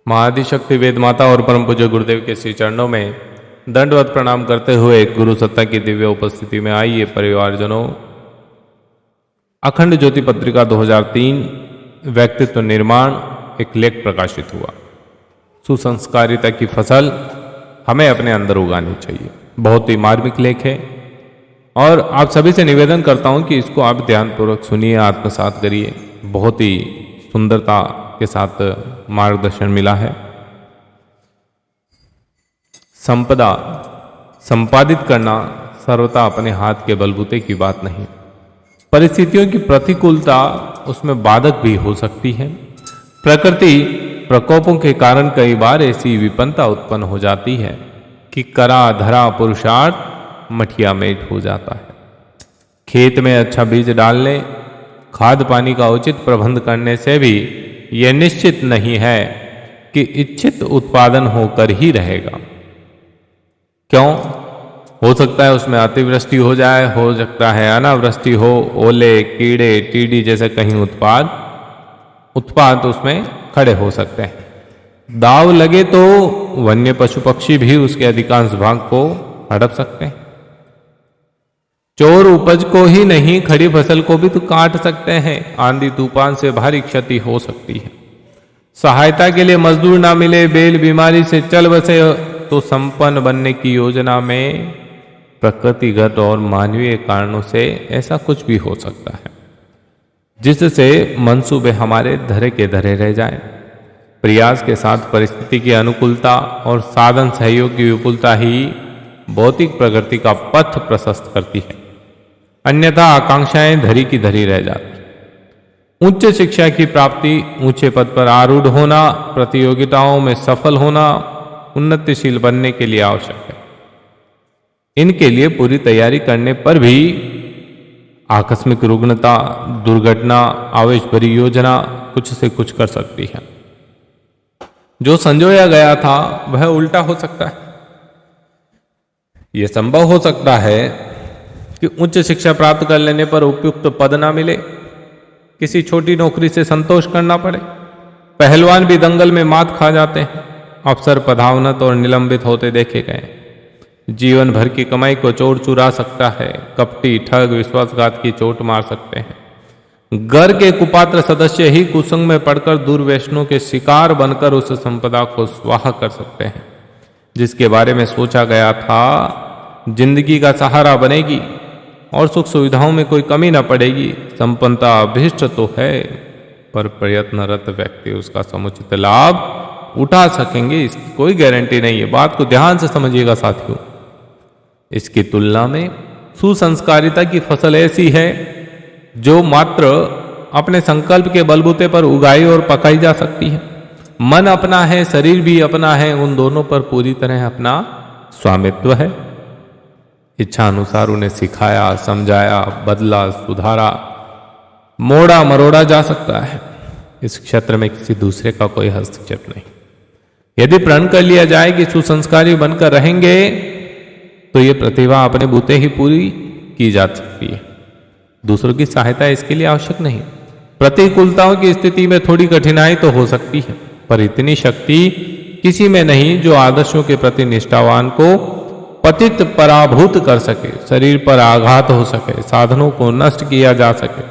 महाआदिशक्ति वेद माता और परम पूज्य गुरुदेव के श्री चरणों में दंडवत प्रणाम करते हुए गुरु सत्ता की दिव्य उपस्थिति में आइए परिवारजनों। अखंड ज्योति पत्रिका 2003 व्यक्तित्व निर्माण एक लेख प्रकाशित हुआ। सुसंस्कारिता की फसल हमें अपने अंदर उगानी चाहिए। बहुत ही मार्मिक लेख है और आप सभी से निवेदन करता हूं कि इसको आप ध्यानपूर्वक सुनिए, आत्मसात करिए। बहुत ही सुंदरता के साथ मार्गदर्शन मिला है। संपदा संपादित करना सर्वथा अपने हाथ के बलबूते की बात नहीं। परिस्थितियों की प्रतिकूलता उसमें बाधक भी हो सकती है। प्रकृति प्रकोपों के कारण कई बार ऐसी विपन्नता उत्पन्न हो जाती है कि करा धरा पुरुषार्थ मठिया मेट हो जाता है। खेत में अच्छा बीज डालने, खाद पानी का उचित प्रबंध करने से भी यह निश्चित नहीं है कि इच्छित उत्पादन होकर ही रहेगा। क्यों? हो सकता है उसमें अतिवृष्टि हो जाए, हो सकता है अनावृष्टि हो, ओले कीड़े टीडी जैसे कहीं उत्पाद उसमें खड़े हो सकते हैं। दाव लगे तो वन्य पशु पक्षी भी उसके अधिकांश भाग को हड़प सकते हैं। चोर उपज को ही नहीं, खड़ी फसल को भी तो काट सकते हैं। आंधी तूफान से भारी क्षति हो सकती है। सहायता के लिए मजदूर ना मिले, बेल बीमारी से चल बसे तो संपन्न बनने की योजना में प्रकृतिगत और मानवीय कारणों से ऐसा कुछ भी हो सकता है जिससे मंसूबे हमारे धरे के धरे रह जाएं। प्रयास के साथ परिस्थिति की अनुकूलता और साधन सहयोग की विपुलता ही भौतिक प्रगति का पथ प्रशस्त करती है, अन्यथा आकांक्षाएं धरी की धरी रह जाती। उच्च शिक्षा की प्राप्ति, ऊंचे पद पर आरूढ़ होना, प्रतियोगिताओं में सफल होना उन्नतिशील बनने के लिए आवश्यक है। इनके लिए पूरी तैयारी करने पर भी आकस्मिक रुग्णता, दुर्घटना, आवेश भरी योजना कुछ से कुछ कर सकती है। जो संजोया गया था वह उल्टा हो सकता है। यह संभव हो सकता है कि उच्च शिक्षा प्राप्त कर लेने पर उपयुक्त पद ना मिले, किसी छोटी नौकरी से संतोष करना पड़े। पहलवान भी दंगल में मात खा जाते हैं। अफसर पदावनत और निलंबित होते देखे गए। जीवन भर की कमाई को चोर चुरा सकता है। कपटी, ठग, विश्वासघात की चोट मार सकते हैं। घर के कुपात्र सदस्य ही कुसंग में पड़कर दुर्व्यसनों के शिकार बनकर उस संपदा को स्वाहा कर सकते हैं जिसके बारे में सोचा गया था जिंदगी का सहारा बनेगी और सुख सुविधाओं में कोई कमी न पड़ेगी। संपन्नता अभिष्ट तो है, पर प्रयत्नरत व्यक्ति उसका समुचित लाभ उठा सकेंगे इसकी कोई गारंटी नहीं है। बात को ध्यान से समझिएगा साथियों। इसकी तुलना में सुसंस्कारिता की फसल ऐसी है जो मात्र अपने संकल्प के बलबूते पर उगाई और पकाई जा सकती है। मन अपना है, शरीर भी अपना है, उन दोनों पर पूरी तरह अपना स्वामित्व है। इच्छा अनुसार उन्हें सिखाया, समझाया, बदला, सुधारा, मोड़ा मरोड़ा जा सकता है। इस क्षेत्र में किसी दूसरे का कोई हस्तक्षेप नहीं। यदि प्रण कर लिया जाए कि सुसंस्कारी बनकर रहेंगे तो ये प्रतिभा अपने बूते ही पूरी की जा सकती है। दूसरों की सहायता इसके लिए आवश्यक नहीं। प्रतिकूलताओं की स्थिति में थोड़ी कठिनाई तो हो सकती है, पर इतनी शक्ति किसी में नहीं जो आदर्शों के प्रति निष्ठावान को पतित पराभूत कर सके, शरीर पर आघात हो सके, साधनों को नष्ट किया जा सके।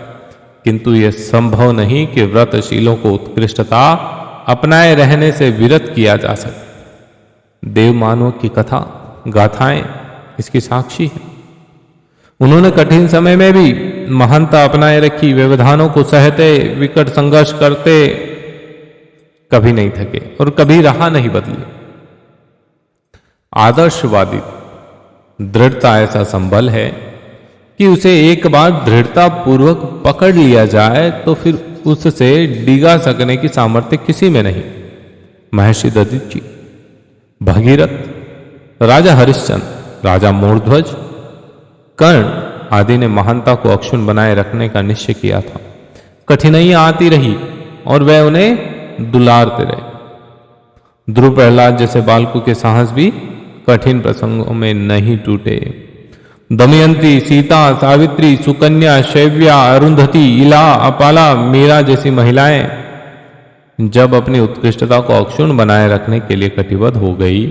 किंतु यह संभव नहीं कि व्रतशीलों को उत्कृष्टता अपनाए रहने से विरत किया जा सके। देव मानव की कथा गाथाएं इसकी साक्षी है। उन्होंने कठिन समय में भी महानता अपनाए रखी, व्यवधानों को सहते, विकट संघर्ष करते कभी नहीं थके और कभी राह नहीं बदली। आदर्शवादी दृढ़ता ऐसा संबल है कि उसे एक बार दृढ़ता पूर्वक पकड़ लिया जाए तो फिर उससे डिगा सकने की सामर्थ्य किसी में नहीं। महर्षि दधीचि, भगीरथ, राजा हरिश्चंद्र, राजा मोरध्वज, कर्ण आदि ने महानता को अक्षुण्ण बनाए रखने का निश्चय किया था। कठिनाइयां आती रही और वह उन्हें दुलारते रहे। ध्रुव, प्रहलाद जैसे बालकों के साहस भी कठिन प्रसंगों में नहीं टूटे। दमयंती, सीता, सावित्री, सुकन्या, शैव्या, अरुंधति, इला, अपाला, मीरा जैसी महिलाएं जब अपनी उत्कृष्टता को अक्षुण्ण बनाए रखने के लिए कटिबद्ध हो गई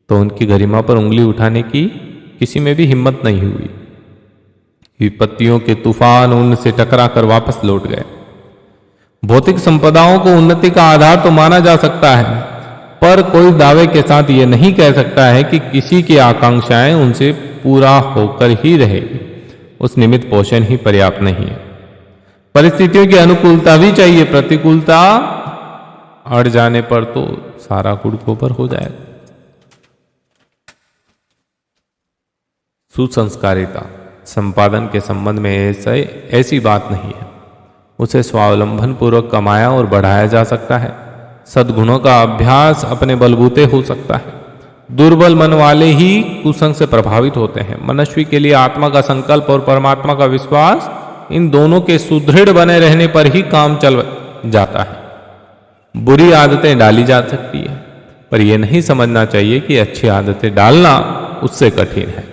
तो उनकी गरिमा पर उंगली उठाने की किसी में भी हिम्मत नहीं हुई। विपत्तियों के तूफान उनसे टकरा कर वापस लौट गए। भौतिक संपदाओं को उन्नति का आधार तो माना जा सकता है, पर कोई दावे के साथ यह नहीं कह सकता है कि किसी की आकांक्षाएं उनसे पूरा होकर ही रहेगी। उस निमित्त पोषण ही पर्याप्त नहीं है। परिस्थितियों की अनुकूलता भी चाहिए। प्रतिकूलता अड़ जाने पर तो सारा गुड़ गोबर हो जाएगा। सुसंस्कारिता संपादन के संबंध में ऐसी बात नहीं है। उसे स्वावलंबन पूर्वक कमाया और बढ़ाया जा सकता है। सद्गुणों का अभ्यास अपने बलबूते हो सकता है। दुर्बल मन वाले ही कुसंग से प्रभावित होते हैं। मनुष्य के लिए आत्मा का संकल्प और परमात्मा का विश्वास, इन दोनों के सुदृढ़ बने रहने पर ही काम चल जाता है। बुरी आदतें डाली जा सकती है, पर यह नहीं समझना चाहिए कि अच्छी आदतें डालना उससे कठिन है।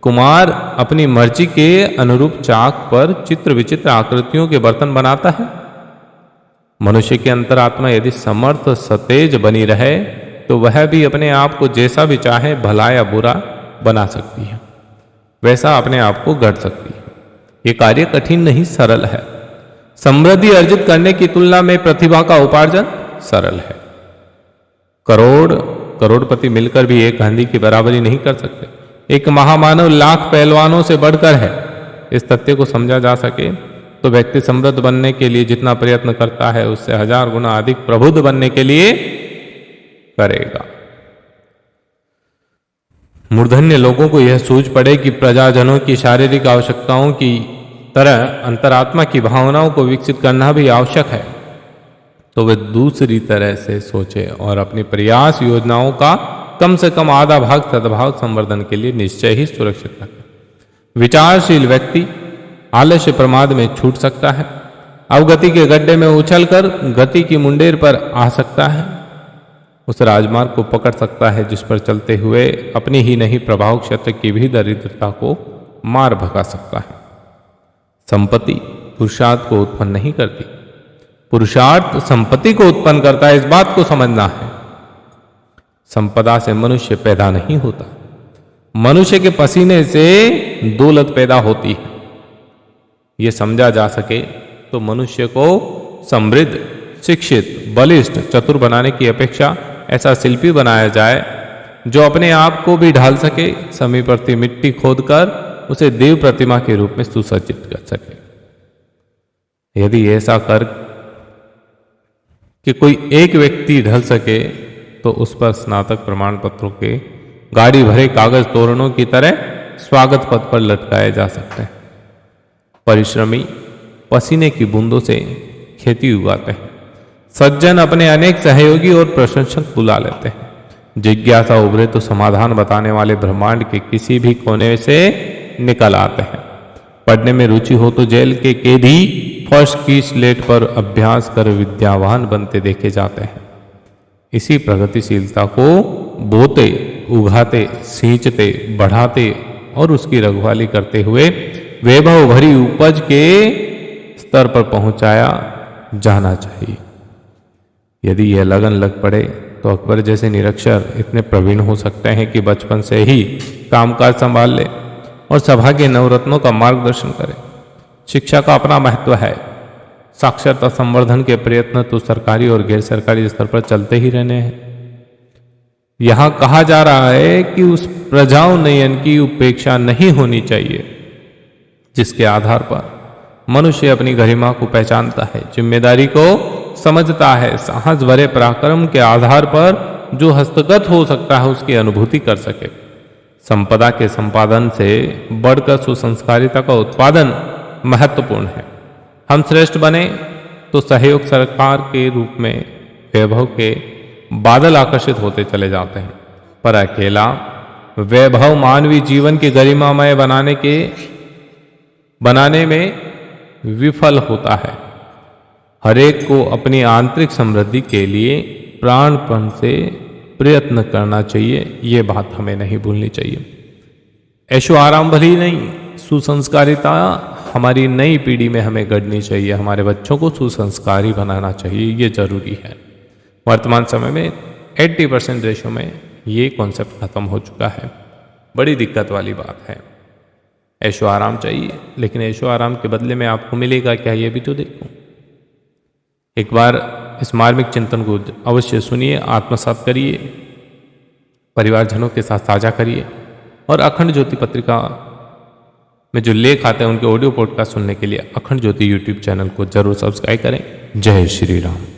कुमार अपनी मर्जी के अनुरूप चाक पर चित्र विचित्र आकृतियों के बर्तन बनाता है। मनुष्य की अंतरात्मा यदि समर्थ सतेज बनी रहे तो वह भी अपने आप को जैसा भी चाहे, भला या बुरा बना सकती है, वैसा अपने आप को गढ़ सकती है। ये कार्य कठिन नहीं, सरल है। समृद्धि अर्जित करने की तुलना में प्रतिभा का उपार्जन सरल है। करोड़पति मिलकर भी एक गांधी की बराबरी नहीं कर सकते। एक महामानव लाख पहलवानों से बढ़कर है। इस तथ्य को समझा जा सके तो व्यक्ति समृद्ध बनने के लिए जितना प्रयत्न करता है उससे 1000 गुना अधिक प्रबुद्ध बनने के लिए करेगा। मूर्धन्य लोगों को यह सूझ पड़े कि प्रजाजनों की शारीरिक आवश्यकताओं की तरह अंतरात्मा की भावनाओं को विकसित करना भी आवश्यक है, तो वे दूसरी तरह से सोचे और अपनी प्रयास योजनाओं का कम से कम आधा भाग सद्भाव संवर्धन के लिए निश्चय ही सुरक्षित रखें। विचारशील व्यक्ति आलस्य प्रमाद में छूट सकता है। अवगति के गड्ढे में उछलकर गति की मुंडेर पर आ सकता है। उस राजमार्ग को पकड़ सकता है जिस पर चलते हुए अपनी ही नहीं प्रभाव क्षेत्र की भी दरिद्रता को मार भगा सकता है। संपत्ति पुरुषार्थ को उत्पन्न नहीं करती, पुरुषार्थ संपत्ति को उत्पन्न करता है। इस बात को समझना है। संपदा से मनुष्य पैदा नहीं होता। मनुष्य के पसीने से दौलत पैदा होती है। यह समझा जा सके तो मनुष्य को समृद्ध, शिक्षित, बलिष्ठ, चतुर बनाने की अपेक्षा ऐसा शिल्पी बनाया जाए जो अपने आप को भी ढाल सके, समीपवर्ती मिट्टी खोदकर उसे देव प्रतिमा के रूप में सुसज्जित कर सके। यदि ऐसा कर कि कोई एक व्यक्ति ढल सके तो उस पर स्नातक प्रमाण पत्रों के गाड़ी भरे कागज तोरणों की तरह स्वागत पद पर लटकाए जा सकते हैं। परिश्रमी पसीने की बूंदों से खेती उगाते हैं। सज्जन अपने अनेक सहयोगी और प्रशंसक बुला लेते हैं। जिज्ञासा उभरे तो समाधान बताने वाले ब्रह्मांड के किसी भी कोने से निकल आते हैं। पढ़ने में रुचि हो तो जेल के कैदी फर्श की स्लेट पर अभ्यास कर विद्यावान बनते देखे जाते हैं। इसी प्रगतिशीलता को बोते, उगाते, सींचते, बढ़ाते और उसकी रखवाली करते हुए वैभव भरी उपज के स्तर पर पहुंचाया जाना चाहिए। यदि यह लगन लग पड़े तो अकबर जैसे निरक्षर इतने प्रवीण हो सकते हैं कि बचपन से ही कामकाज संभाल ले और सभा के नवरत्नों का मार्गदर्शन करे। शिक्षा का अपना महत्व है। साक्षरता संवर्धन के प्रयत्न तो सरकारी और गैर सरकारी स्तर पर चलते ही रहने हैं। यहां कहा जा रहा है कि उस प्रजाउन्नयन की उपेक्षा नहीं होनी चाहिए जिसके आधार पर मनुष्य अपनी गरिमा को पहचानता है, जिम्मेदारी को समझता है, साहस भरे पराक्रम के आधार पर जो हस्तगत हो सकता है उसकी अनुभूति कर सके। संपदा के संपादन से बढ़कर सुसंस्कारिता का उत्पादन महत्वपूर्ण है। हम श्रेष्ठ बने तो सहयोग सरकार के रूप में वैभव के बादल आकर्षित होते चले जाते हैं, पर अकेला वैभव मानवीय जीवन की गरिमामय बनाने में विफल होता है। हरेक को अपनी आंतरिक समृद्धि के लिए प्राणपण से प्रयत्न करना चाहिए। ये बात हमें नहीं भूलनी चाहिए। ऐशो आराम भली नहीं, सुसंस्कारिता हमारी नई पीढ़ी में हमें गढ़नी चाहिए, हमारे बच्चों को सुसंस्कारी बनाना चाहिए, ये ज़रूरी है। वर्तमान समय में 80% देशों में ये कॉन्सेप्ट ख़त्म हो चुका है। बड़ी दिक्कत वाली बात है। ऐशो आराम चाहिए, लेकिन ऐशो आराम के बदले में आपको मिलेगा क्या, ये भी तो देखो। एक बार इस मार्मिक चिंतन को अवश्य सुनिए, आत्मसात करिए, परिवारजनों के साथ साझा करिए, और अखंड ज्योति पत्रिका में जो लेख आते हैं उनके ऑडियो पॉडकास्ट सुनने के लिए अखंड ज्योति यूट्यूब चैनल को जरूर सब्सक्राइब करें। जय श्री राम।